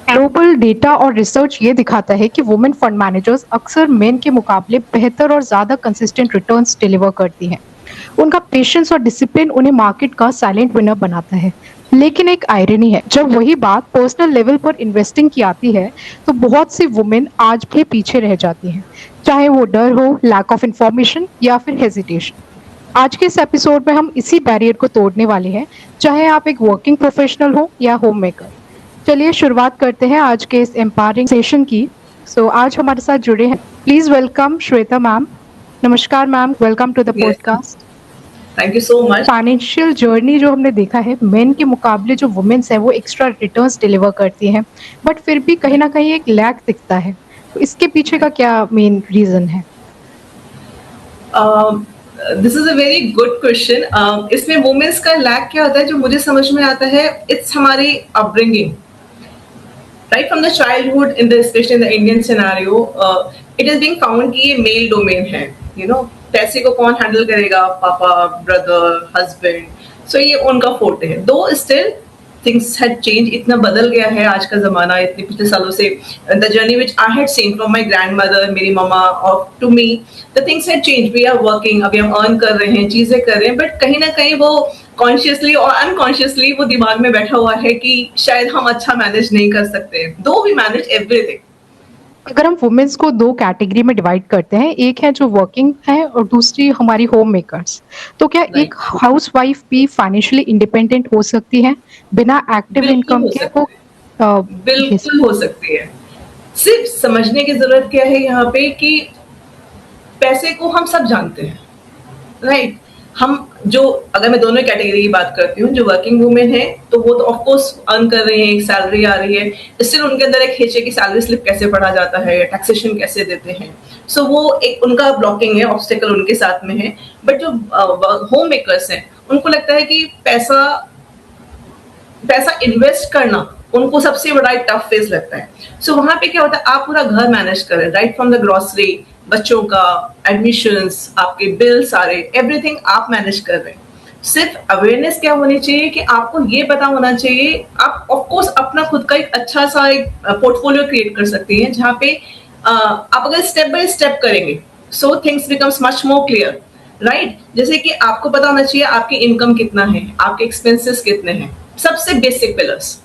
Global data और research ये दिखाता है कि वुमेन फंड मैनेजर्स अक्सर मेन के मुकाबले बेहतर और ज़्यादा कंसिस्टेंट रिटर्न्स डिलीवर करती हैं। उनका पेशेंस और डिसिप्लिन उन्हें मार्केट का साइलेंट विनर बनाता है। लेकिन एक आयरनी है, जब वही बात पर्सनल लेवल पर इन्वेस्टिंग की आती है, तो बहुत सी वुमेन आज भी पीछे रह जाती हैं, चाहे वो डर हो, लैक ऑफ इंफॉर्मेशन या फिर हेजिटेशन। आज के इस एपिसोड में हम इसी बैरियर को तोड़ने वाले हैं, चाहे आप एक वर्किंग प्रोफेशनल हो या होम मेकर। चलिए शुरुआत करते हैं आज के इस एम्पावरिंग सेशन की। आज हमारे साथ जुड़े हैं, प्लीज वेलकम श्वेता मैम। नमस्कार ma'am, welcome to the Yes, podcast. thank you so much. Financial journey जो हमने देखा है, मेन के मुकाबले जो वुमेन्स है वो एक्स्ट्रा रिटर्न्स डिलीवर करती हैं, बट फिर भी कहीं ना कहीं एक लैक दिखता है। तो इसके पीछे का क्या मेन रीजन है? Um, this is a very good question. इसमें वुमेन्स का लैक क्या होता है जो मुझे समझ में आता है, इट्स हमारी upbringing right from the childhood in the specially in the Indian scenario. It is being found कि ये मेल डोमेन है, पैसे को कौन हैंडल करेगा, पापा, ब्रदर, हस्बैंड। सो ये उनका फोर्टे है। दो स्टिल थिंग्स हैड चेंज, इतना बदल गया है आज का जमाना इतने पिछले सालों से। The journey which I had seen from my grandmother, मेरी मम्मा, और to me the things had change. We are working, अभी हम अर्न कर रहे हैं, चीजें कर रहे हैं, बट कहीं ना कहीं वो कॉन्शियसली और अनकॉन्शियसली वो दिमाग में बैठा हुआ है कि शायद हम अच्छा मैनेज नहीं कर सकते, दो वी मैनेज एवरीथिंग। अगर हम वुमेन्स को दो कैटेगरी में डिवाइड करते हैं, एक है जो वर्किंग है और दूसरी हमारी होम मेकर्स, तो क्या एक राइट, हाउसवाइफ भी फाइनेंशियली इंडिपेंडेंट हो सकती है बिना एक्टिव बिल्कुल इनकम हो के? सकती वो है, yes, बिल्कुल हो सकती है। सिर्फ समझने की जरूरत क्या है यहाँ पे कि पैसे को हम सब जानते हैं, राइट। हम जो, अगर मैं दोनों कैटेगरी की बात करती हूँ, जो वर्किंग वुमेन है तो वो तो ऑफ कोर्स अर्न कर रही है, एक सैलरी आ रही है, स्टिल उनके अंदर एक हिच है कि सैलरी स्लिप कैसे पढ़ा जाता है या टैक्सेशन कैसे देते हैं। सो वो एक उनका ब्लॉकिंग है, ऑब्स्टेकल उनके साथ में है। बट जो होम मेकर्स हैं, उनको लगता है कि पैसा पैसा इन्वेस्ट करना उनको सबसे बड़ा एक टफ फेज लगता है। सो वहां पे क्या होता है, आप पूरा घर मैनेज कर रहे हैं, राइट फ्रॉम द ग्रोसरी, बच्चों का एडमिशंस, आपके बिल, सारे एवरीथिंग आप मैनेज कर रहे हैं। सिर्फ अवेयरनेस क्या होनी चाहिए कि आपको ये पता होना चाहिए, आप ऑफ कोर्स अपना खुद का एक अच्छा सा एक पोर्टफोलियो क्रिएट कर सकती हैं, जहाँ पे आप अगर स्टेप बाय स्टेप करेंगे, so things becomes much more clear, right. जैसे कि आपको पता होना चाहिए आपकी इनकम कितना है, आपके एक्सपेंसेस कितने हैं, सबसे बेसिक पिलर्स।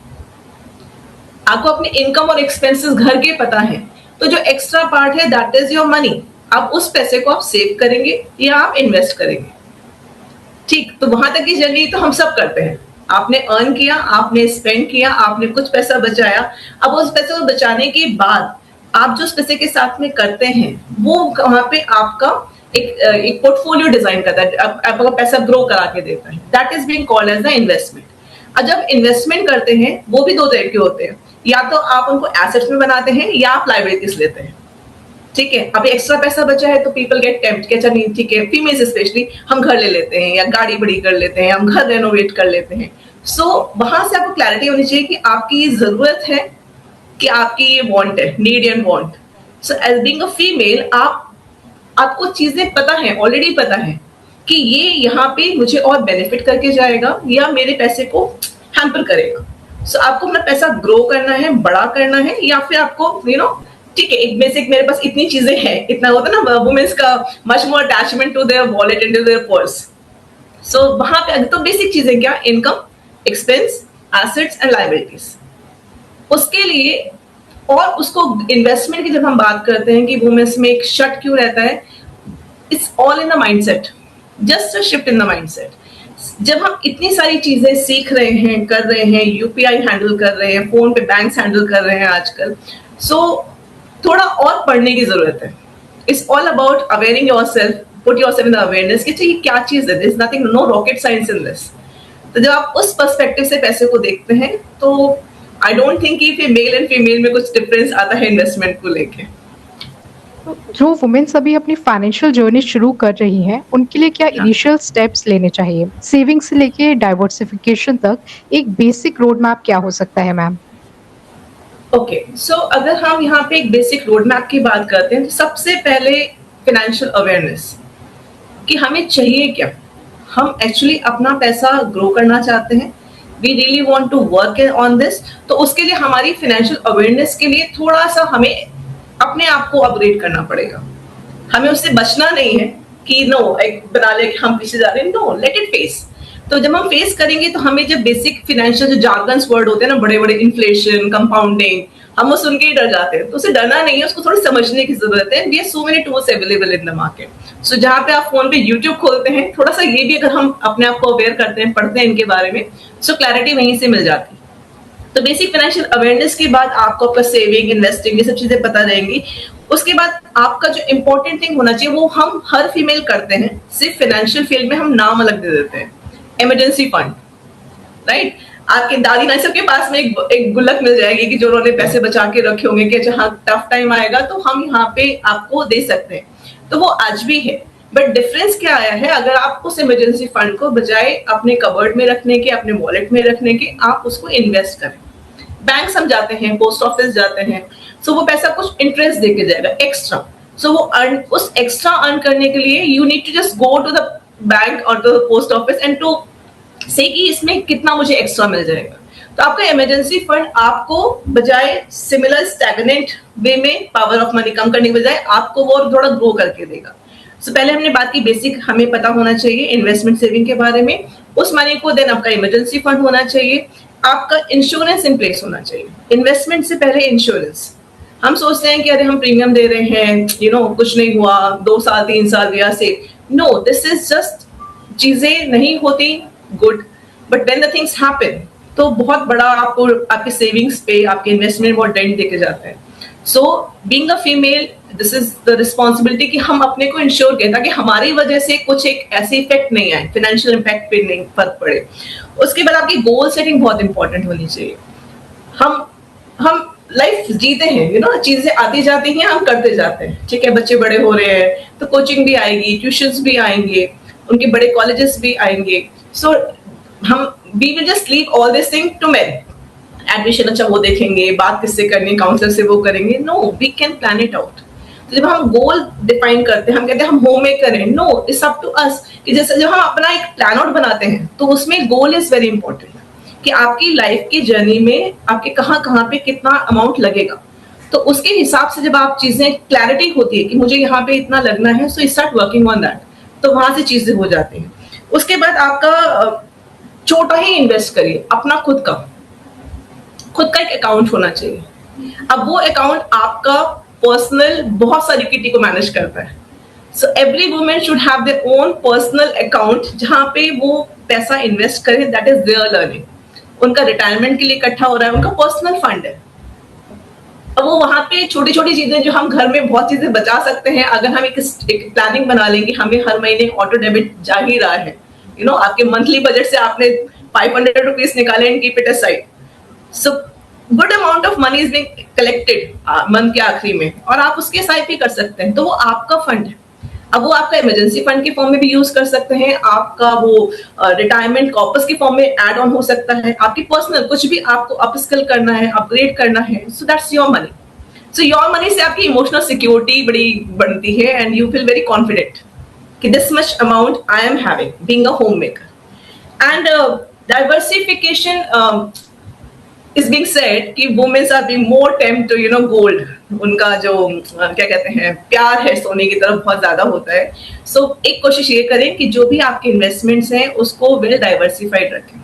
आपको अपनी इनकम और एक्सपेंसेस घर के पता है, तो जो एक्स्ट्रा पार्ट है दैट इज योर मनी। आप उस पैसे को आप सेव करेंगे या आप इन्वेस्ट करेंगे, ठीक। तो वहां तक की जर्नी तो हम सब करते हैं। आपने अर्न किया, आपने स्पेंड किया, आपने कुछ पैसा बचाया। अब उस पैसे को बचाने के बाद आप जो उस पैसे के साथ में करते हैं, वो वहां पे आपका एक पोर्टफोलियो डिजाइन करता है, आपका पैसा ग्रो करा के देता है। That is being called as the investment. और जब इन्वेस्टमेंट करते हैं, वो भी दो तरह के होते हैं, या तो आप उनको एसेट्स में बनाते हैं या आप लाइबिलिटीज लेते हैं, ठीक है। अभी एक्स्ट्रा पैसा बचा है तो पीपल गेट टेम्प्ट कि अच्छा नहीं, ठीक है, फीमेल्स स्पेशली, हम घर ले लेते हैं या गाड़ी बड़ी कर लेते हैं, हम घर रेनोवेट कर लेते हैं। सो वहां से आपको क्लैरिटी होनी चाहिए कि आपकी ये जरूरत है कि आपकी ये वांट है, need and want. So as being a female, आपको चीजें पता है, ऑलरेडी पता है कि ये यहाँ पे मुझे और बेनिफिट करके जाएगा या मेरे पैसे को हैम्पर करेगा। सो आपको अपना पैसा ग्रो करना है, बड़ा करना है, या फिर आपको ठीक है, एक बेसिक मेरे पास इतनी चीजें हैं, इतना होता है ना वुमेन्स का, much more attachment to their wallet and to their purse. So वहां पे तो बेसिक चीजें क्या, income, expense, assets and liabilities. उसके लिए और उसको इन्वेस्टमेंट की जब हम बात करते हैं कि वुमेन्स में एक शट क्यों रहता है, it's all in the mindset, just a shift in the mindset. जब हम इतनी सारी चीजें सीख रहे हैं, कर रहे हैं, यूपीआई हैंडल कर रहे हैं, फोन पे बैंक्स हैंडल कर रहे हैं आजकल, सो थोड़ा और पढ़ने की जरूरत है। It's all about awaring yourself, put yourself in the awareness कि ये क्या चीज है, there is nothing, no rocket science in this. तो जब आप उस पर्सपेक्टिव से पैसे को देखते हैं, तो आई डोंट थिंक कि मेल एंड फीमेल में कुछ डिफरेंस आता है इन्वेस्टमेंट को लेके। जो वुमेन्स अभी अपनी फाइनेंशियल जर्नी शुरू कर रही हैं, उनके लिए क्या इनिशियल स्टेप्स लेने चाहिए? सेविंग से लेके डाइवर्सिफिकेशन तक एक बेसिक रोड मैप क्या हो सकता है मैम? ओके, सो अगर हम यहाँ पे एक बेसिक रोड मैप की बात करते हैं, तो सबसे पहले फाइनेंशियल अवेयरनेस कि हमें चाहिए क्या। हम एक्चुअली अपना पैसा ग्रो करना चाहते हैं, we really want to work on this, तो उसके लिए हमारी फाइनेंशियल अवेयरनेस के लिए थोड़ा सा हमें अपने आप को अपग्रेड करना पड़ेगा। हमें उससे बचना नहीं है कि नो एक बना ले कि हम पीछे जा रहे हैं, नो, लेट इट फेस। तो जब हम फेस करेंगे तो हमें जब बेसिक फाइनेंशियल जो जार्गन्स वर्ड होते हैं ना, बड़े बड़े इन्फ्लेशन, कंपाउंडिंग, हम वो सुन के ही डर जाते हैं, तो उसे डरना नहीं है, उसको थोड़ी समझने की जरूरत है। We are so many tools available in the market. So जहाँ पे आप फोन पे यूट्यूब खोलते हैं, थोड़ा सा ये भी अगर हम अपने आप को अवेयर करते हैं, पढ़ते हैं इनके बारे में, सो क्लैरिटी वहीं से मिल जाती है। तो बेसिक फाइनेंशियल अवेयरनेस के बाद आपको आपका सेविंग, इन्वेस्टिंग, ये सब चीजें पता रहेंगी। उसके बाद आपका जो इंपॉर्टेंट थिंग होना चाहिए, वो हम हर फीमेल करते हैं, सिर्फ फाइनेंशियल फील्ड में हम नाम अलग दे देते हैं, इमरजेंसी फंड, राइट। आपके दादी नानी सबके पास में एक गुल्लक मिल जाएगी कि जो उन्होंने पैसे बचा के रखे होंगे कि अच्छा हाँ टफ टाइम आएगा तो हम यहाँ पे आपको दे सकते हैं, तो वो आज भी है। बट डिफरेंस क्या आया है, अगर आप उस इमरजेंसी फंड को बजाय अपने कबर्ड में रखने के, अपने वॉलेट में रखने के, आप उसको इन्वेस्ट करें। बैंक हम जाते हैं, पोस्ट ऑफिस जाते हैं, सो वो पैसा कुछ इंटरेस्ट देके जाएगा एक्स्ट्रा। सो वो उस एक्स्ट्रा अर्न करने के लिए you need to just go to the bank और the post office and to say कि इसमें कितना मुझे एक्स्ट्रा मिल जाएगा। तो आपका इमरजेंसी फंड आपको बजाय सिमिलर स्टैग्नेंट वे में पावर ऑफ मनी कम करने के बजाय आपको वो थोड़ा ग्रो करके देगा। सो पहले हमने बात की बेसिक हमें पता होना चाहिए इन्वेस्टमेंट सेविंग के बारे में, उस मनी को देन आपका इमरजेंसी फंड होना चाहिए, आपका इंश्योरेंस इन प्लेस होना चाहिए। इन्वेस्टमेंट से पहले इंश्योरेंस, हम सोचते हैं कि अरे हम प्रीमियम दे रहे हैं, कुछ नहीं हुआ, 2 साल 3 साल दिया से, नो, दिस इज जस्ट, चीजें नहीं होती good, but when the things happen तो बहुत बड़ा आपको आपके सेविंग्स पे, आपके इन्वेस्टमेंट बहुत डेंट देके जाते हैं। So being a female, this is the responsibility कि हम अपने को इंश्योर करें ताकि हमारी वजह से कुछ एक ऐसे इफेक्ट नहीं आए, फाइनेंशियल इम्पैक्ट पे नहीं फर्क पड़े। उसके बाद आपकी गोल सेटिंग बहुत इंपॉर्टेंट होनी चाहिए। हम लाइफ जीते हैं, चीजें आती जाती हैं, हम करते जाते हैं, ठीक है। बच्चे बड़े हो रहे हैं तो कोचिंग भी आएगी, ट्यूशंस भी आएंगे, उनके बड़े कॉलेजेस भी आएंगे। So we will just leave all this thing to men. Admission अच्छा वो देखेंगे, बात किससे करनी, काउंसलर से वो करेंगे, no, we can plan it out. तो जब हम गोल डिफाइन करते हैं, हम कहते हैं हम होम में करें, no, it's up to us कि जैसे जब हम अपना एक प्लान आउट बनाते हैं तो उसमें गोल इज वेरी इंपॉर्टेंट कि आपकी लाइफ की जर्नी में आपके कहाँ पे कितना अमाउंट लगेगा। तो उसके हिसाब से जब आप चीजें क्लैरिटी होती है कि मुझे यहाँ पे इतना लगना है, so start working on that, तो वहां से चीजें हो जाती हैं। उसके बाद आपका छोटा ही इन्वेस्ट करिए, अपना खुद का एक अकाउंट होना चाहिए। अब वो अकाउंट आपका पर्सनल बहुत सारी किटी को मैनेज करता है। So every women should have their own personal account जहां पे वो पैसा इन्वेस्ट करें, दैट इज देयर लर्निंग। उनका रिटायरमेंट के लिए इकट्ठा हो रहा है, उनका पर्सनल फंड है। अब वो वहां पे छोटी छोटी चीजें जो हम घर में बहुत चीजें बचा सकते हैं, अगर हम एक प्लानिंग बना लेंगे, हमें हर महीने ऑटो डेबिट जा ही रहा है, आपके मंथली बजट से आपने 500 रुपीज निकाले and keep it aside, so good amount of money is being collected month के आखिरी में, और आप उसके SIP कर सकते हैं, तो वो आपका फंड है। अब वो आपका इमरजेंसी फंड के फॉर्म में भी यूज कर सकते हैं, आपका वो रिटायरमेंट कॉर्पस के फॉर्म में एड ऑन हो सकता है, आपकी पर्सनल कुछ भी आपको अपस्किल करना है, अपग्रेड करना है, so that's your money. So your money से आपकी इमोशनल सिक्योरिटी बड़ी बनती है and you feel very confident कि this much amount I am having being a home maker. And diversification is being said कि women are being more tempt to gold, उनका जो क्या कहते हैं प्यार है सोने की तरफ बहुत ज्यादा होता है। सो एक कोशिश ये करें कि जो भी आपके इन्वेस्टमेंट्स हैं उसको वेल डाइवर्सिफाइड रखें।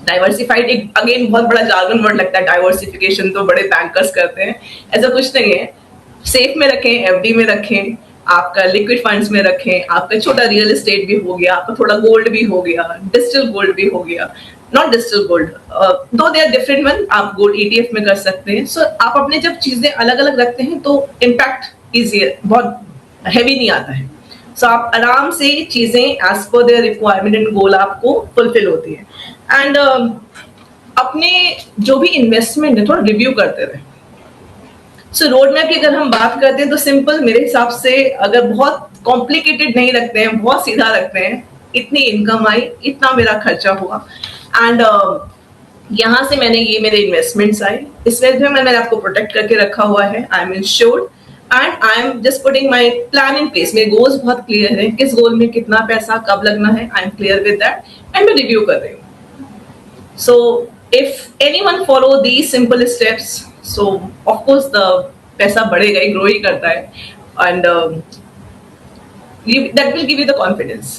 डाइवर्सिफाइड एक अगेन बहुत बड़ा जार्गन वर्ड लगता है, डाइवर्सिफिकेशन तो बड़े बैंकर्स करते हैं, ऐसा कुछ नहीं है। सेफ में रखें, FD में रखें, आपका लिक्विड फंड्स में रखें, आपका छोटा रियल एस्टेट भी हो गया, आपका थोड़ा गोल्ड भी हो गया, डिजिटल गोल्ड भी हो गया, नॉट डिजिटल गोल्ड, दो दे आर डिफरेंट वन, आप गोल्ड ETF में कर सकते हैं। सो आप अपने जब चीजें अलग अलग रखते हैं तो इम्पैक्ट इजियर, बहुत हैवी नहीं आता है। सो आप आराम से चीजें as per their requirement and गोल आपको फुलफिल होती है। एंड अपने जो भी इन्वेस्टमेंट है थोड़ा रिव्यू करते रहे। सो रोड मैप की अगर हम बात करते हैं तो सिंपल मेरे हिसाब से, अगर बहुत कॉम्प्लिकेटेड नहीं रखते हैं, बहुत सीधा रखते हैं, इतनी इनकम आई, इतना मेरा खर्चा हुआ, एंड यहाँ से मैंने ये मेरे इन्वेस्टमेंट्स आए, इस वजह से मैंने आपको प्रोटेक्ट करके रखा हुआ है, I M insured and I am just putting my plan in place. मेरे गोल्स बहुत क्लियर है, किस गोल में कितना पैसा कब लगना है, I M clear with that and मैं रिव्यू कर रही हूँ। So if anyone follow these simple steps, so of course the पैसा बढ़ेगा ही, ग्रो ही करता है, and that will give you the confidence.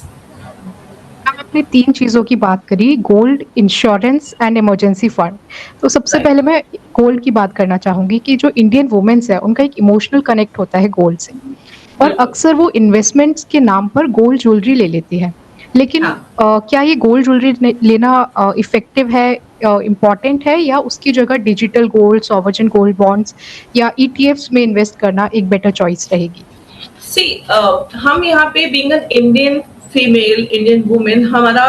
आपने 3 चीज़ों की बात करी, gold, insurance and emergency fund. तो सबसे Right. पहले मैं गोल्ड की बात करना चाहूँगी कि जो इंडियन वुमेन्स है, उनका एक इमोशनल कनेक्ट होता है गोल्ड से और बिल्कुल। अक्सर वो इन्वेस्टमेंट्स के नाम पर गोल्ड ज्वेलरी ले लेती है। लेकिन हाँ। क्या ये गोल्ड ज्वेलरी लेना इफ़ेक्टिव है, इम्पोर्टेंट है या उसकी जगह digital gold, sovereign gold bonds या ईटीएफ्स में इन्वेस्ट करना एक बेटर चॉइस रहेगी? सी हम यहाँ पे being an Indian female, Indian women, हमारा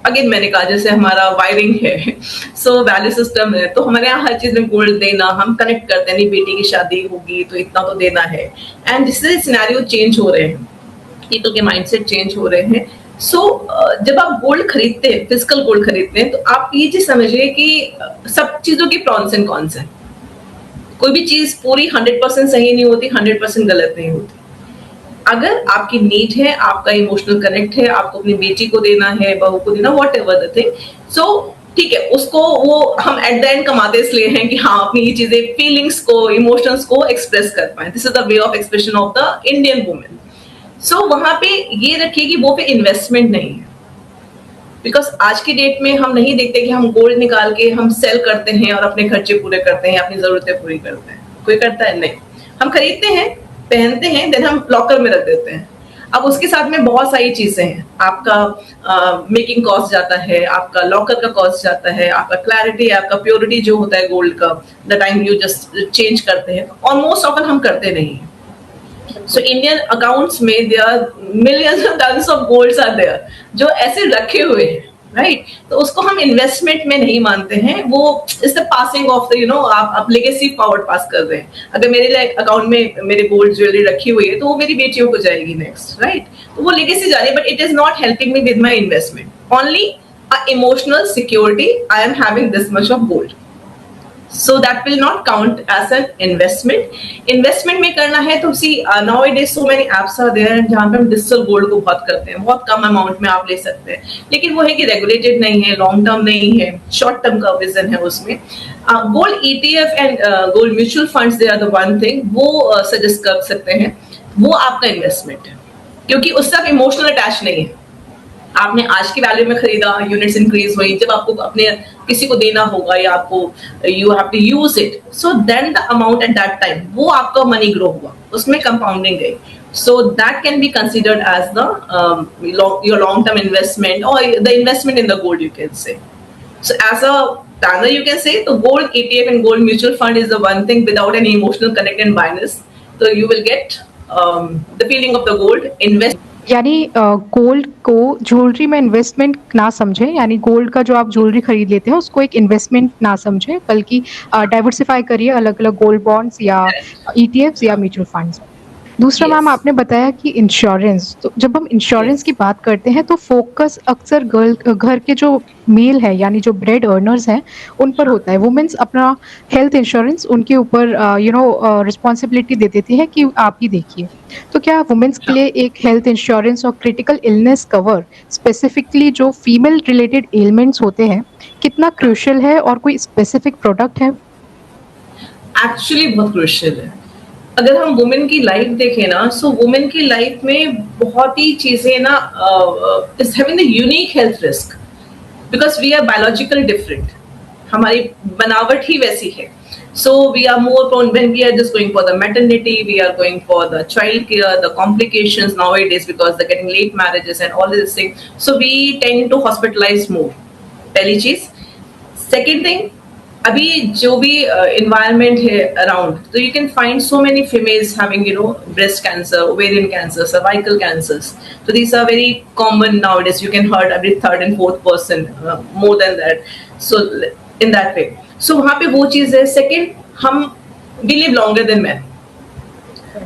अगेन मैंने कहा जैसे हमारा वायरिंग है, सो वैल्यू सिस्टम है, तो हमारे यहाँ हर चीज में गोल्ड देना, हम कनेक्ट करते हैं, नहीं बेटी की शादी होगी तो इतना तो देना है, एंड जिससे सिनेरियो चेंज हो रहे हैं, पीपल के माइंडसेट चेंज हो रहे हैं। सो जब आप गोल्ड खरीदते हैं, फिजिकल गोल्ड खरीदते हैं, तो आप ये चीज समझिए कि सब चीजों की प्रॉन्स एंड कॉन्स हैं। कोई भी चीज पूरी 100% सही नहीं होती, 100% गलत नहीं होती। अगर आपकी नीड है, आपका इमोशनल कनेक्ट है, आपको अपनी बेटी को देना है, बहू को देना, वॉट एवर द थिंग, सो ठीक है, उसको वो हम एट द एंड कमाते इसलिए हैं कि हाँ अपनी ये चीजें, फीलिंग्स को, इमोशंस को एक्सप्रेस कर पाए। This is the way of expression of the Indian women. So वहां पे ये रखिए कि वो पे इन्वेस्टमेंट नहीं है, बिकॉज आज की डेट में हम नहीं देखते कि हम गोल्ड निकाल के हम सेल करते हैं और अपने खर्चे पूरे करते हैं, अपनी जरूरतें पूरी करते हैं। कोई करता है? नहीं। हम खरीदते हैं, पहनते हैं, देन हम लॉकर में रख देते हैं। अब उसके साथ में बहुत सारी चीजें हैं, आपका मेकिंग कॉस्ट जाता है, आपका लॉकर का कॉस्ट जाता है, आपका क्लैरिटी, आपका प्योरिटी जो होता है गोल्ड का, the time you just change करते हैं, और मोस्ट ऑफन हम करते नहीं हैं। So Indian accounts में there are millions and tons of golds are there जो ऐसे रखे हुए हैं, राइट? तो उसको हम इन्वेस्टमेंट में नहीं मानते हैं, वो is the passing of the, you know, आप लेगेसी फॉरवर्ड पास कर रहे हैं। अगर मेरे अकाउंट में मेरे गोल्ड ज्वेलरी रखी हुई है तो वो मेरी बेटियों को जाएगी नेक्स्ट, राइट? तो वो लेगेसी जा रही है, but it is not helping me with my investment. Only a emotional security, I am having this much of gold, so that will not count as an investment में करना है तो see nowadays so many apps are there जहाँ पे हम digital gold को बहुत करते हैं, बहुत कम अमाउंट में आप ले सकते हैं, लेकिन वो है कि रेगुलेटेड नहीं है, लॉन्ग टर्म नहीं है, शॉर्ट टर्म का विजन है उसमें। Gold ETF and gold mutual funds, they are the one thing, वो सजेस्ट कर सकते हैं, वो आपका इन्वेस्टमेंट है, क्योंकि उससे आप इमोशनल अटैच नहीं है। आपने आज की वैल्यू में खरीदा, यूनिट्स इंक्रीज हुई, जब आपको अपने किसी को देना होगा या आपको you have to use it, so then the amount at that time, वो आपका मनी ग्रो हुआ, उसमें कंपाउंडिंग गई, so that can be considered as the your long term investment और the investment in the gold, you can say. So as a planner, you can say the gold ETF and gold mutual fund is the one thing without any emotional connect and bias. So you will get the feeling of the gold invest. यानी gold को jewellery में investment ना समझें, यानी gold का जो आप jewellery खरीद लेते हैं उसको एक इन्वेस्टमेंट ना समझें, बल्कि डाइवर्सिफाई करिए अलग-अलग गोल्ड बॉन्ड्स या ईटीएफ्स या म्यूचुअल फंड्स। दूसरा मैम Yes. आपने बताया कि इंश्योरेंस, तो जब हम इंश्योरेंस की बात करते हैं तो फोकस अक्सर घर के जो मेल है यानी जो ब्रेड अर्नर्स हैं उन पर होता है। वुमेन्स अपना हेल्थ इंश्योरेंस उनके ऊपर रिस्पॉन्सिबिलिटी दे देती है कि आप ही देखिए। तो क्या वुमेन्स के लिए एक हेल्थ इंश्योरेंस और क्रिटिकल इलनेस कवर स्पेसिफिकली जो फीमेल रिलेटेड एलिमेंट्स होते हैं कितना क्रूशियल है और कोई स्पेसिफिक प्रोडक्ट है? एक्चुअली बहुत क्रूशियल है। अगर हम वुमेन की लाइफ देखें ना, सो वुमेन की लाइफ में बहुत ही चीजें ना is having the unique health risk, because we are biological different, हमारी बनावट ही वैसी है। So we are more prone when we are just going for the maternity, we are going for the child care, the complications nowadays because they're getting late marriages and all this thing. So we tend to hospitalize more. पहली चीज। Second thing, अभी जो भी environment है around, so you can find so many females having, you know, breast cancer, ovarian cancer, cervical cancers. So these are very common nowadays. You can heard every third and fourth person, more than that. So in that way. So वहाँ पे वो चीज है। Second, हम we live longer than men.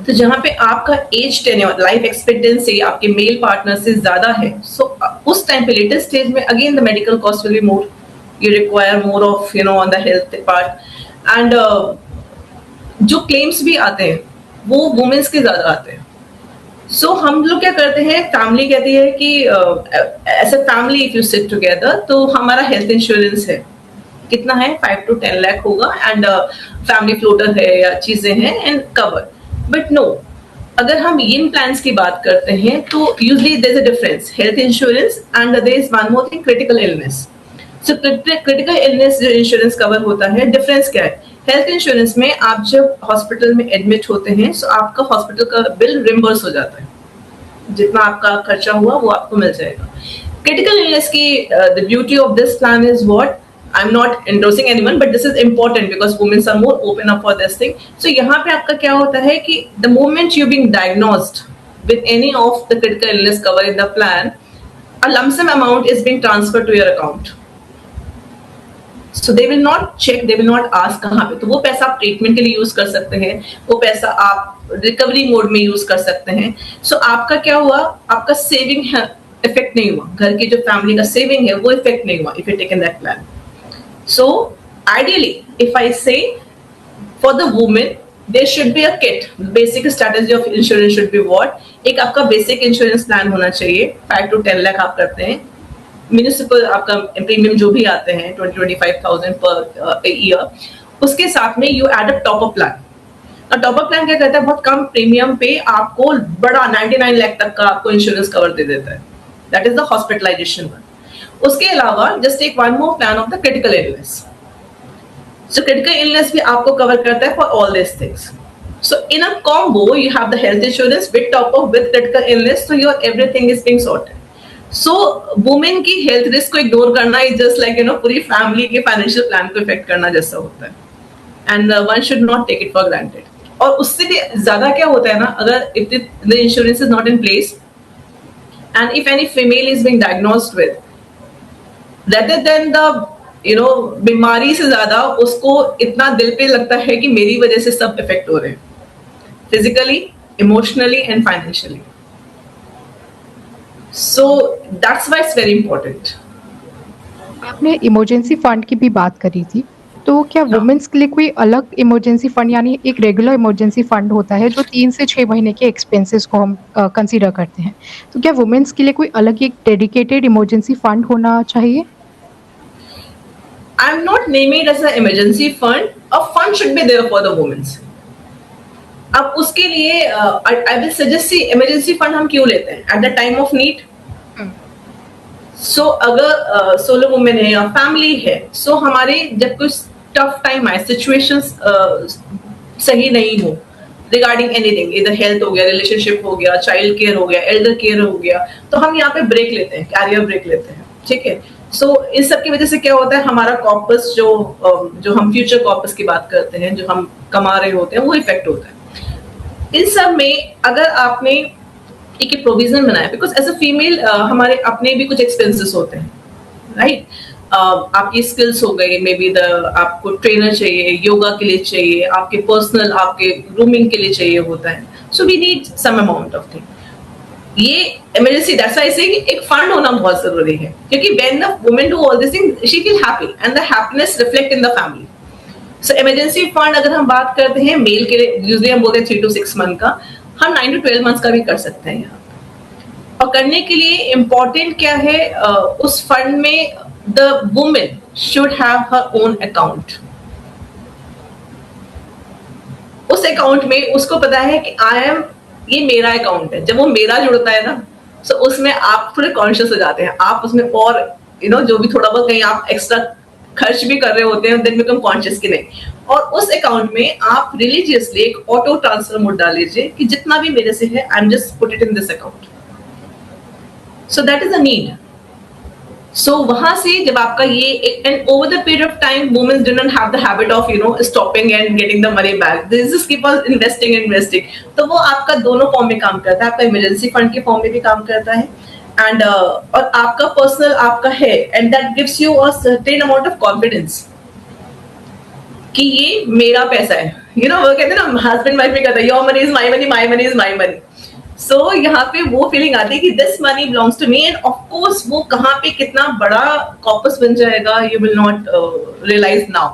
तो जहाँ पे आपका एज टेन्योर, लाइफ एक्सपेक्टेंसी आपके मेल पार्टनर से ज्यादा है, सो उस टाइम पे लेटेस्ट स्टेज में again the medical cost will be more, you require more of, you know, on the health part, and जो क्लेम्स भी आते हैं वो वुमेन्स के ज्यादा आते हैं, सो हम लोग क्या करते हैं, फैमिली कहती है कि as a family if you sit together तो हमारा हेल्थ इंश्योरेंस है, कितना है 5 to 10 लाख होगा, एंड फैमिली फ्लोटर है या चीजें हैं एंड कवर. बट नो, अगर हम इन प्लान्स की बात करते हैं तो usually there is a difference, health insurance and there is one more thing, critical illness. So critical illness जो इंश्योरेंस कवर होता है, डिफरेंस क्या है? हेल्थ इंश्योरेंस में आप जब हॉस्पिटल में एडमिट होते हैं सो आपका हॉस्पिटल का बिल रिम्बर्स हो जाता है, जितना आपका खर्चा हुआ वो आपको मिल जाएगा. क्रिटिकल इलनेस की the beauty of this plan is what, I'm not endorsing anyone, but this is important because women are more open up for this thing. So यहाँ पे आपका क्या होता है कि the moment you being diagnosed with any of the critical illness cover in the plan, a lump sum amount is being transferred to your account. So they will not check, they will not ask कहाँ पे, तो वो पैसा आप treatment के लिए use कर सकते हैं, वो पैसा आप रिकवरी मोड में यूज कर सकते हैं. So आपका क्या हुआ, आपका सेविंग इफेक्ट नहीं हुआ, घर की जो फैमिली का सेविंग है वो इफेक्ट नहीं हुआ if you take in that plan. So ideally, if I say for the woman, there should be a kit. Basic strategy of insurance should be what? एक आपका basic insurance plan होना चाहिए, 5 to 10 lakh आप करते हैं, municipal आपका premium जो भी आते हैं 20-25,000 पर ईयर. उसके साथ में you add a top up plan. और टॉप अप प्लान क्या करता है, बहुत कम प्रीमियम पे आपको बड़ा 99 लाख तक का आपको इंश्योरेंस कवर दे देता है. That is the hospitalisation one. उसके अलावा just take one more plan of the critical illness. So critical illness भी आपको कवर करता है for all this things. So in a combo you have the health insurance with top up with critical illness, so your everything is being sorted. So women की health risk को ignore करना is just like पूरी family के financial plan को effect करना जैसा होता है, and one should not take it for granted. और उससे भी ज्यादा क्या होता है ना, अगर if the insurance is not in place and if any female is being diagnosed with, rather than the बीमारी से ज्यादा उसको इतना दिल पे लगता है कि मेरी वजह से सब इफेक्ट हो रहे हैं, physically, emotionally and financially. So that's why it's very important. आपने इमरजेंसी फंड की भी बात करी थी, तो क्या वुमेन्स के लिए कोई अलग इमरजेंसी फंड, यानी एक रेगुलर इमरजेंसी फंड होता है जो 3 से 6 महीने के एक्सपेंसेस को हम कंसीडर करते हैं, तो क्या वुमेन्स के लिए कोई अलग एक डेडिकेटेड इमरजेंसी फंड होना चाहिए? I'm not naming it as an emergency fund. A fund should be there for the women. अब उसके लिए I will suggest see emergency fund हम क्यों लेते हैं? At the time of need. So अगर सोलो वुमेन है या फैमिली है, so हमारे जब कुछ टफ टाइम आए, सिचुएशंस सही नहीं हो रिगार्डिंग एनीथिंग, इधर हेल्थ हो गया, रिलेशनशिप हो गया, चाइल्ड केयर हो गया, एल्डर केयर हो गया, तो हम यहाँ पे ब्रेक लेते हैं, कैरियर ब्रेक लेते हैं. ठीक है. सो इस सब की वजह से क्या होता है, हमारा कॉर्पस जो हम फ्यूचर कॉर्पस की बात करते हैं, जो हम कमा रहे होते हैं, वो इफेक्ट होता है. इन सब में अगर आपने एक प्रोविजन बनाया, बिकॉज एज अ फीमेल हमारे अपने भी कुछ एक्सपेंसेस होते हैं, राइट. आपकी स्किल्स हो गई, मे बी आपको ट्रेनर चाहिए, योगा के लिए चाहिए, आपके पर्सनल आपके ग्रूमिंग के लिए चाहिए होता है. So we need some amount of thing. ये emergency, that's why I say एक फंड होना बहुत जरूरी है, क्योंकि when the women do all this thing she feel happy and the happiness reflect in the family. So emergency fund अगर हम बात करते हैं मेल के लिए, यूजुअली हम बोलते हैं 3 to 6 मंथ का, हम 9 to 12 मंथ्स का भी कर सकते हैं यहाँ. और करने के लिए इम्पोर्टेंट क्या है, उस फंड में the women should have her own account. उस अकाउंट में उसको पता है कि ये मेरा अकाउंट है. जब वो मेरा जुड़ता है ना, तो उसमें आप थोड़े कॉन्शियस हो जाते हैं, आप उसमें और जो भी थोड़ा बहुत कहीं आप एक्स्ट्रा खर्च भी कर रहे होते हैं, देन बिकम कॉन्शियस कि नहीं. और उस अकाउंट में आप रिलीजियसली एक ऑटो ट्रांसफर मोड डाल लीजिए कि जितना भी मेरे से है, I am just put it in this account. So that is a need. So वहां से जब आपका ये, and over the period of time women do not have the habit of stopping and getting the money back, this is keep on investing. तो वो आपका दोनों form में काम करता है, आपका इमरजेंसी फंड के फॉर्म में भी काम करता है, एंड और आपका पर्सनल आपका है, and that gives you a certain amount of confidence कि ये मेरा पैसा है. वो कहते हैं ना, हस्बैंड वाइफ भी कहता है, your money is my money, my money is my money. So यहाँ पे वो फीलिंग आती है कि this money belongs to me, and of course वो कहाँ पे कितना बड़ा कॉर्पस बन जाएगा, you will not realise now.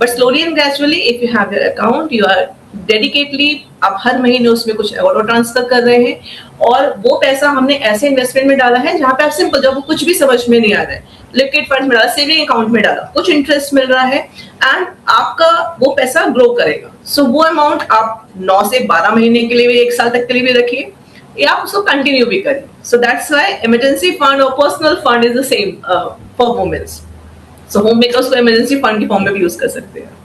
But slowly and gradually if you have your account, you are dedicatedly, आप हर महीने उसमें कुछ ऑटो ट्रांसफर कर रहे हैं, और वो पैसा हमने ऐसे इन्वेस्टमेंट में डाला है जहां पे आप सिंपल, जब वो कुछ भी समझ में नहीं आ रहा है, लिक्विड फंड में डाला, सेविंग अकाउंट में डाला, कुछ इंटरेस्ट मिल रहा है एंड आपका वो पैसा ग्रो करेगा। सो वो अमाउंट आप 9 से 12 महीने के लिए भी, 1 साल तक के लिए भी रखिए, या आप उसको कंटिन्यू भी करें। So that's why emergency fund और personal fund is the same for women's. So home makers को इमरजेंसी फंड के फॉर्म में भी यूज कर सकते हैं।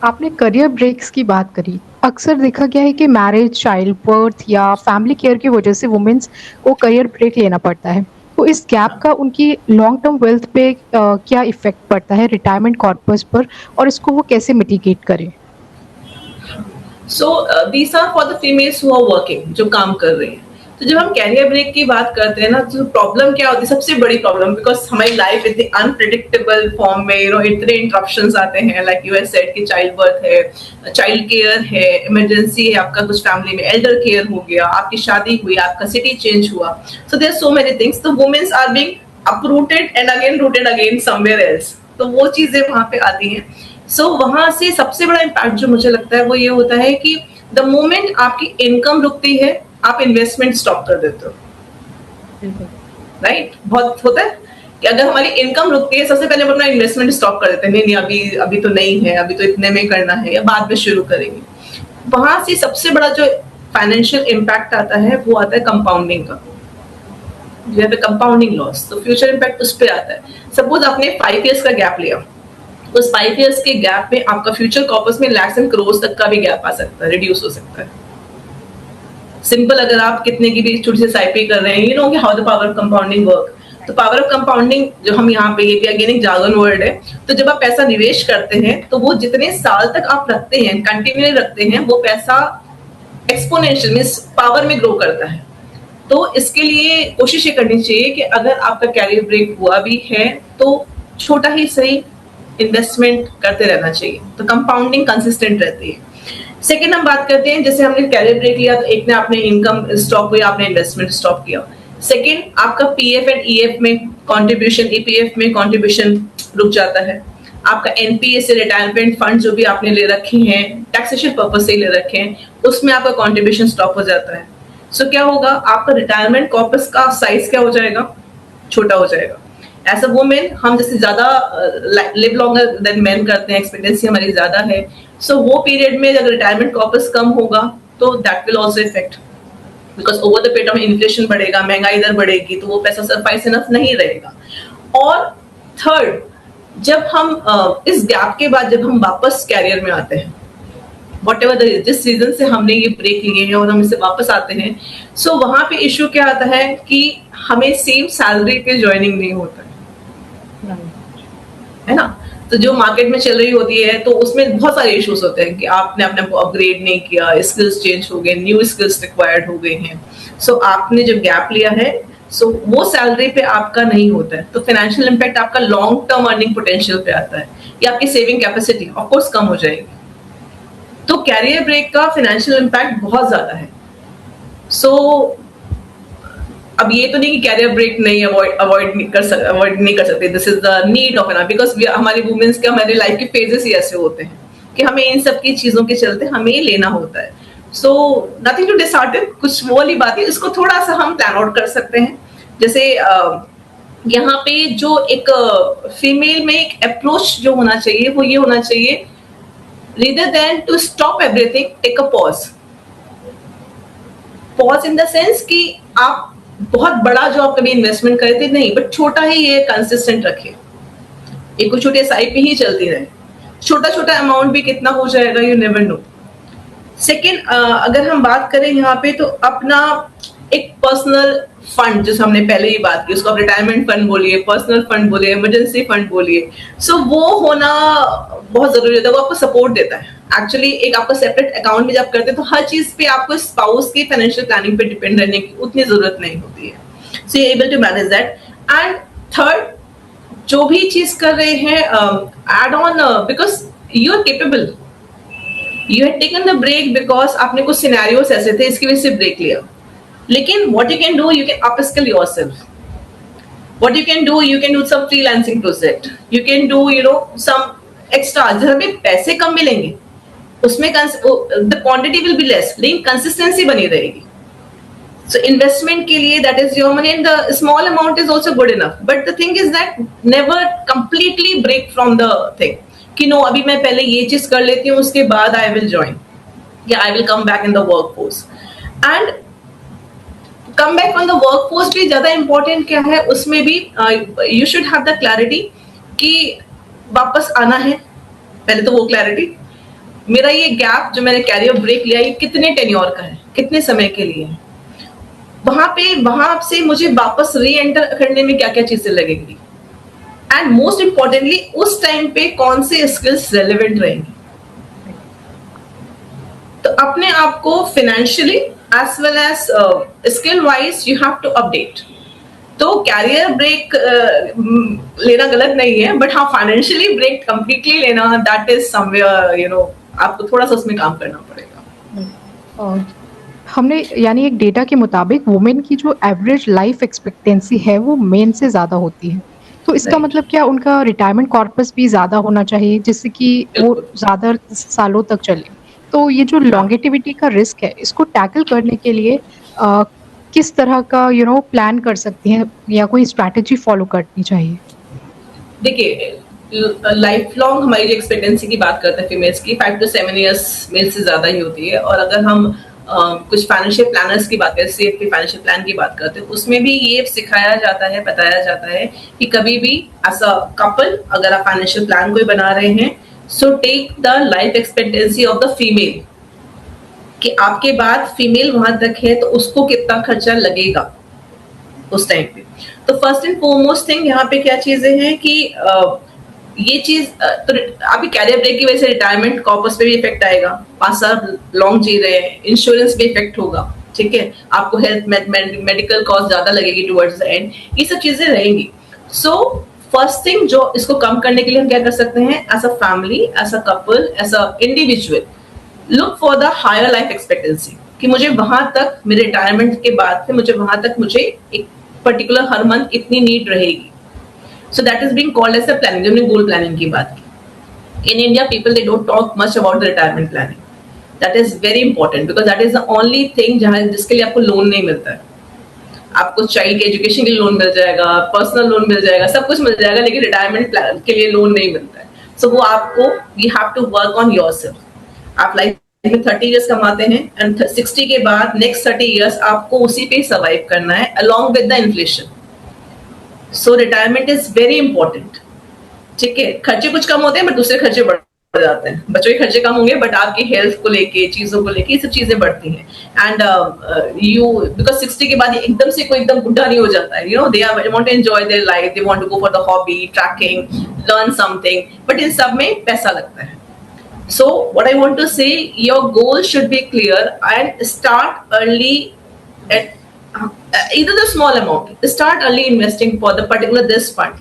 आपने करियर ब्रेक्स की बात करी। अक्सर देखा गया है कि मैरिज, चाइल्ड बर्थ या फैमिली केयर की वजह से वुमेन्स को करियर ब्रेक लेना पड़ता है। तो इस गैप का उनकी लॉन्ग टर्म वेल्थ पे क्या इफेक्ट पड़ता है रिटायरमेंट कॉर्पस पर, और इसको वो कैसे मिटिगेट करें? So these are for the females who are working, जो काम कर रही हैं। तो जब हम कैरियर ब्रेक की बात करते हैं ना, तो प्रॉब्लम क्या होती है, सबसे बड़ी प्रॉब्लम, बिकॉज हमारी लाइफ इतनी अनप्रिडिक्टेबल फॉर्म में, इतने इंटरप्शंस आते हैं, लाइक यू हैव सेड कि चाइल्ड बर्थ है, चाइल्ड केयर है, इमरजेंसी है, आपका कुछ फैमिली में एल्डर केयर हो गया, आपकी शादी हुई, आपका सिटी चेंज हुआ, so there so many things. तो women's are being uprooted and again rooted again somewhere else, तो वो चीजें वहां पे आती हैं। सो वहां से सबसे बड़ा इम्पैक्ट जो मुझे लगता है वो ये होता है कि द मोमेंट आपकी इनकम रुकती है, आप इन्वेस्टमेंट स्टॉप कर देते हो, राइट? बहुत होता है कि अगर हमारी इनकम रुकती है, सबसे पहले हम अपना इन्वेस्टमेंट स्टॉप कर देते हैं, नहीं अभी तो नहीं है, अभी तो इतने में करना है, या बाद में शुरू करेंगे। वहां से सबसे बड़ा जो फाइनेंशियल इम्पैक्ट आता है वो आता है कंपाउंडिंग का, जो है कंपाउंडिंग लॉस। तो फ्यूचर इम्पैक्ट उस पर आता है। सपोज आपने 5 इयर्स का गैप लिया, उस 5 इयर्स के गैप में आपका फ्यूचर कॉर्पस में लैक्स एंड करोड़ तक का भी गैप आ सकता है, रिड्यूस हो सकता है। सिंपल, अगर आप कितने की भी छोटी सी एसआईपी कर रहे हैं, यू नो कि how the power of compounding work. तो पावर ऑफ कंपाउंडिंग जो हम यहाँ पे, ये भी अगेन एक जार्गन वर्ड है। तो जब आप पैसा निवेश करते हैं, तो वो जितने साल तक आप रखते हैं, कंटिन्यू रखते हैं, वो पैसा एक्सपोनेंशियल मींस पावर में ग्रो करता है। तो इसके लिए कोशिश ये करनी चाहिए कि अगर आपका कैरियर ब्रेक हुआ भी है तो छोटा ही सही इन्वेस्टमेंट करते रहना चाहिए, तो कंपाउंडिंग कंसिस्टेंट रहती है। सेकंड हम बात करते हैं, जैसे हमने कैरियर ब्रेक लिया तो एक ने आपने इनकम स्टॉप हुई, आपने इन्वेस्टमेंट स्टॉप किया। सेकंड, आपका पीएफ एंड ईएफ में कंट्रीब्यूशन, ईपीएफ में कंट्रीब्यूशन रुक जाता है। आपका एनपीएस से रिटायरमेंट फंड जो भी आपने ले रखे हैं, टैक्सेशन पर्पज से ले रखे हैं, उसमें आपका कंट्रीब्यूशन स्टॉप हो जाता है। सो क्या होगा, आपका रिटायरमेंट कॉर्पस का साइज क्या हो जाएगा, छोटा हो जाएगा। एज अ वुमेन हम जैसे ज्यादा लिव लॉन्गर देन मेन करते हैं, एक्सपेक्टेंसी हमारी ज्यादा है। सो वो पीरियड में अगर रिटायरमेंट कॉर्पस कम होगा तो that will also effect, because over the period में इन्फ्लेशन बढ़ेगा, महंगाई इधर बढ़ेगी, तो वो पैसा सफाइस इनफ नहीं रहेगा। और थर्ड, जब हम इस गैप के बाद जब हम वापस कैरियर में आते हैं, whatever जिस सीजन से हमने ये ब्रेक लिए हैं और हम इससे वापस आते हैं, सो वहां पे इश्यू क्या आता है कि हमें सेम सैलरी पे ज्वाइनिंग नहीं होता है ना। तो जो मार्केट में चल रही होती है तो उसमें बहुत सारे इश्यूज होते हैं कि आपने अपने को अपग्रेड नहीं किया, स्किल्स चेंज हो गए, न्यू स्किल्स रिक्वायर्ड हो गए हैं। सो आपने जब गैप लिया है, सो वो सैलरी पे आपका नहीं होता है, तो फाइनेंशियल इम्पैक्ट आपका लॉन्ग टर्म अर्निंग पोटेंशियल पे आता है, या आपकी सेविंग कैपेसिटी ऑफ कोर्स कम हो जाएगी। तो कैरियर ब्रेक का फाइनेंशियल इम्पैक्ट बहुत ज्यादा है। सो अब ये तो नहीं कि कैरियर ब्रेक नहीं अवॉइड नहीं कर सकते, this is the need of an, because हमारी वुमेन्स के, हमारे लाइफ के फेजेस ही ऐसे होते हैं कि हमें इन सब की चीजों के चलते हमें ये लेना होता है। सो नथिंग टू डिसहार्टन, कुछ वो वाली बात है, इसको थोड़ा सा हम प्लान आउट कर सकते हैं। जैसे यहाँ पे जो एक फीमेल में एक अप्रोच जो होना चाहिए वो ये होना चाहिए, rather than to stop everything, take a pause in the sense कि आप बहुत बड़ा जो आप कभी इन्वेस्टमेंट करते नहीं, बट छोटा ही ये कंसिस्टेंट रखिए, एक कुछ छोटे एसआईपी ही चलती रहे, छोटा छोटा अमाउंट भी कितना हो जाएगा यू नेवर नो। सेकेंड, अगर हम बात करें यहाँ पे, तो अपना एक पर्सनल फंड, जैसे हमने पहले ही बात की, उसको आप रिटायरमेंट फंड बोलिए, पर्सनल फंड बोलिए, इमरजेंसी फंड बोलिए, सो वो होना बहुत जरूरी होता है। वो आपको सपोर्ट देता है एक्चुअली। एक आपका सेपरेट अकाउंट में जब करते हैं तो हर चीज पे आपको स्पाउस की फाइनेंशियल प्लानिंग पे डिपेंड रहने की उतनी जरूरत नहीं होती है, so you able to manage that. And third, जो भी चीज कर रहे हैं, add on, because you are capable, you had taken the break because आपने कुछ सिनेरियोस ऐसे थे, इसकी वजह से ब्रेक लिया। लेकिन what you can do, you can upskill yourself. What you can do some freelancing project. You can do, some extra, जहाँ पे पैसे कम मिलेंगे उसमें the quantity will be less, लेकिन कंसिस्टेंसी बनी रहेगी. So investment के लिए that is your money and the small amount is also good enough. But the thing is that never completely break from the thing. कि no अभी मैं पहले ये चीज कर लेती हूँ उसके बाद I will join या I will come back in the workforce. And come back on the workforce भी ज़्यादा important क्या है उसमें भी you should have the clarity कि वापस आना है. पहले तो वो clarity. मेरा ये गैप जो मैंने कैरियर ब्रेक लिया ये कितने टेन्योर का है, कितने समय के लिए है, वहां से मुझे वापस री एंटर करने में क्या क्या चीजें लगेंगी, एंड मोस्ट इंपॉर्टेंटली उस टाइम पे कौन से स्किल्स रेलेवेंट रहेंगी. तो अपने आप को financially as well as skill wise you have to update. तो कैरियर ब्रेक लेना गलत नहीं है, बट हाँ फाइनेंशियली ब्रेक कंप्लीटली लेना दैट इज समवेयर आपको थोड़ा सा उसमें काम करना पड़ेगा. हमने यानी एक डेटा के मुताबिक वुमेन की जो एवरेज लाइफ एक्सपेक्टेंसी है वो मेन से ज़्यादा होती है. तो इसका मतलब क्या उनका रिटायरमेंट कॉर्पस भी ज़्यादा होना चाहिए जिससे कि वो ज़्यादा सालों तक चले. तो ये जो लॉन्गेटिविटी का रिस्क है इसको टैकल करने के लिए किस तरह का प्लान कर सकती हैं या कोई स्ट्रैटेजी फॉलो करनी चाहिए? देखिए लाइफ लॉन्ग हमारी जो एक्सपेक्टेंसी की बात करते हैं फीमेल्स की 5 to 7 years मेल से ज़्यादा ही होती है. और अगर हम कुछ फाइनेंशियल प्लानर्स की बात करें, CFP फाइनेंशियल प्लान की बात करते हैं, उसमें भी ये सिखाया जाता है, बताया जाता है कि कभी भी एज अ कपल अगर आप फाइनेंशियल प्लान कोई बना रहे हैं so take the life expectancy of the female कि आपके बाद फीमेल वहां तक है तो उसको कितना खर्चा लगेगा उस टाइम पे. तो फर्स्ट एंड फोरमोस्ट थिंग यहाँ पे क्या चीजें हैं कि ये चीज तो आपकी कैरियर ब्रेक की वजह से रिटायरमेंट कॉर्पस पे भी इफेक्ट आएगा. 5 साल लॉन्ग जी रहे हैं, इंश्योरेंस भी इफेक्ट होगा, ठीक है, आपको हेल्थ मेडिकल कॉस्ट ज्यादा लगेगी टुवर्ड्स द एंड, ये सब चीजें रहेंगी. सो फर्स्ट थिंग जो इसको कम करने के लिए हम क्या कर सकते हैं as a family, as a couple, as a individual, look for the higher life expectancy कि मुझे वहां तक मेरे रिटायरमेंट के बाद से मुझे एक पर्टिकुलर हर मंथ इतनी नीड रहेगी. So that is being called as a planning. जब हमने goal planning की बात की. In India, people they don't talk much about the retirement planning. That is very important because that is the only thing जिसके लिए आपको loan नहीं मिलता है. आपको चाइल्ड के एजुकेशन के लिए लोन मिल जाएगा, पर्सनल लोन मिल जाएगा, सब कुछ मिल जाएगा, लेकिन रिटायरमेंट प्लान के लिए लोन नहीं मिलता है. So वो आपको you have to work on yourself. आप लाइफ में 30 years कमाते हैं and 60 के बाद next 30 years आपको उसी पे सर्वाइव करना है along with the inflation. So retirement is very important. ठीक है, खर्चे कुछ कम होते हैं बट दूसरे खर्चे बढ़ जाते हैं. बच्चों के खर्चे कम होंगे बट आपकी हेल्थ को लेके, चीजों को लेके, ये सब चीजें बढ़ती हैं. एंड यू बिकॉज 60 के बाद एकदम से कोई एकदम बुढ़ा नहीं हो जाता है. They want to enjoy their life, they want to go for the hobby, trekking, learn something, but इन सब में पैसा लगता है. So what I want to say, your goal should be clear and start early at either the small amount. Start early investing for the particular this fund,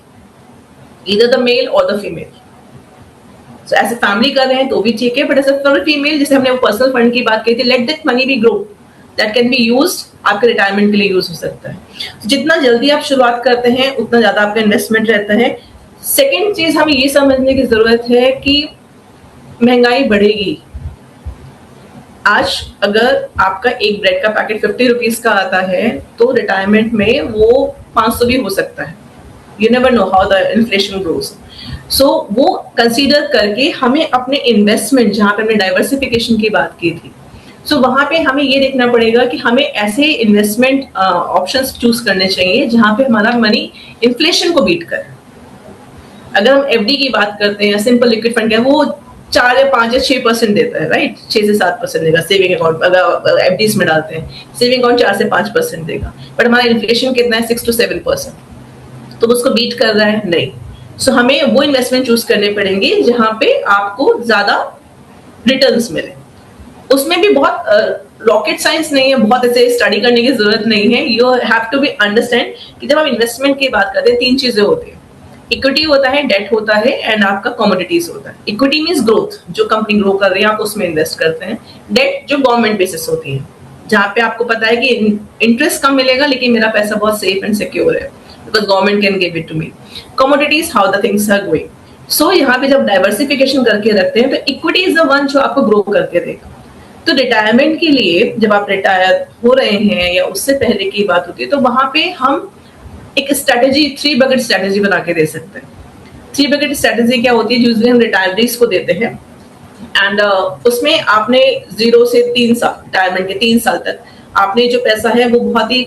either the male or the female. So as a family कर रहे हैं तो भी ठीक है, but as a for a female, जैसे हमने वो पर्सनल फंड की बात की थी, let that money be grow. That can be used, आपके रिटायरमेंट के लिए यूज हो सकता है. So, जितना जल्दी आप शुरुआत करते हैं उतना ज्यादा आपका इन्वेस्टमेंट रहता है. सेकेंड चीज हमें ये समझने की जरूरत है कि महंगाई बढ़ेगी. आज अगर आपका एक ब्रेड का पैकेट 50 रुपीज का आता है तो रिटायरमेंट में वो 500 भी हो सकता है. You never know how the inflation grows. So वो कंसीडर करके हमें अपने इन्वेस्टमेंट, जहां पे हमने डाइवर्सिफिकेशन की बात की थी, सो वहां पे हमें ये देखना पड़ेगा कि हमें ऐसे इन्वेस्टमेंट ऑप्शंस चूज करने चाहिए जहां पे हमारा मनी इन्फ्लेशन को बीट करे. अगर हम एफडी की बात करते हैं, सिंपल लिक्विड फंड है, वो 4 या 5 या 6% देता है, राइट. 6 से 7% देगा. सेविंग अकाउंट अगर एफडीज में डालते हैं, सेविंग अकाउंट 4 से 5% देगा, बट हमारा इन्फ्लेशन कितना है, 6 to 7%. तो उसको बीट कर रहा है नहीं. सो हमें वो इन्वेस्टमेंट चूज करने पड़ेंगे जहां पे आपको ज्यादा रिटर्न्स मिले. उसमें भी बहुत रॉकेट साइंस नहीं है, बहुत ऐसे स्टडी करने की जरूरत नहीं है. You have to be understand कि जब हम इन्वेस्टमेंट की बात करते हैं 3 चीजें होती है. इक्विटी होता है, डेट होता है, एंड आपका कमोडिटीज होता है. इक्विटी मींस ग्रोथ, जो कंपनी ग्रो कर रही है आप उसमें इन्वेस्ट करते हैं. डेट जो गवर्नमेंट बेसिस होती है, जहां पे आपको पता है कि इंटरेस्ट कम मिलेगा लेकिन मेरा पैसा बहुत सेफ एंड सिक्योर है because government can give it to me. Commodities, how the things are going. So यहाँ पे जब डाइवर्सिफिकेशन करके रखते हैं तो इक्विटी इज द वन जो आपको ग्रो करके देगा। तो रिटायरमेंट के लिए जब आप रिटायर हो रहे हैं या उससे पहले की बात होती है, तो वहां पे हम एक स्ट्रेटेजी 3 बकेट स्ट्रेटेजी बना के दे सकते हैं। 3 बकेट स्ट्रेटेजी क्या होती है, यूजुअली हम रिटायरीज को देते हैं एंड उसमें आपने 0 से 3 साल, रिटायरमेंट के 3 साल तक आपने जो पैसा है वो बहुत ही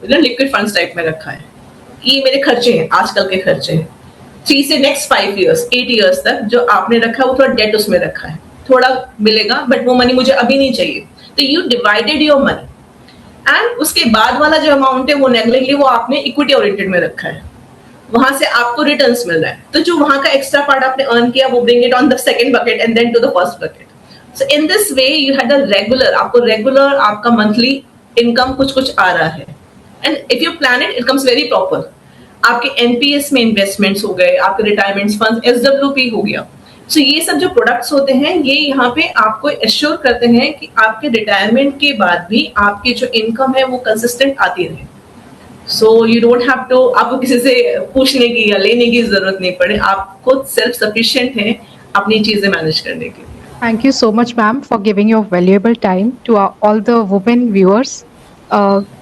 लिक्विड फंड्स टाइप में रखा है कि ये मेरे खर्चे हैं, आजकल के खर्चे हैं। 3 से नेक्स्ट 5 ईयर्स 8 ईयर्स तक जो आपने रखा है वो थोड़ा डेट उसमें रखा है, थोड़ा मिलेगा बट वो मनी मुझे अभी नहीं चाहिए, तो you divided your money and उसके बाद वाला जो अमाउंट है वो नेगलेटली वो आपने इक्विटी ओरिएंटेड में रखा है, वहां से आपको रिटर्न्स मिल रहा है। तो जो वहां का एक्स्ट्रा पार्ट आपने अर्न किया वो bring it on the second bucket and then to the first bucket. So in this way you had a regular, आपको रेगुलर आपका मंथली इनकम कुछ कुछ आ रहा है and if you plan it it comes very proper. आपके NPS में investments हो गए, आपके रिटायरमेंट फंड एसडब्ल्यूपी हो गया। सो ये सब जो प्रोडक्ट्स होते हैं ये यहाँ पे आपको एश्योर करते हैं कि आपके रिटायरमेंट के बाद भी आपकी जो इनकम है वो कंसिस्टेंट आती रहे। So you don't have to, आपको किसी से पूछने की या लेने की जरूरत नहीं पड़े, आप खुद सेल्फ सफिशिएंट हैं अपनी चीजें मैनेज करने के लिए। Thank you so much, ma'am, for giving your valuable time to all the women viewers.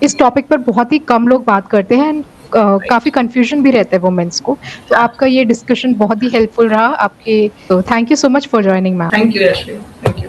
इस टॉपिक पर बहुत ही कम लोग बात करते हैं and काफी कंफ्यूजन भी रहता है वुमेन्स को, तो आपका ये डिस्कशन बहुत ही हेल्पफुल रहा आपके, तो thank you so much for joining ma'am. Thank you Yashvi, thank you.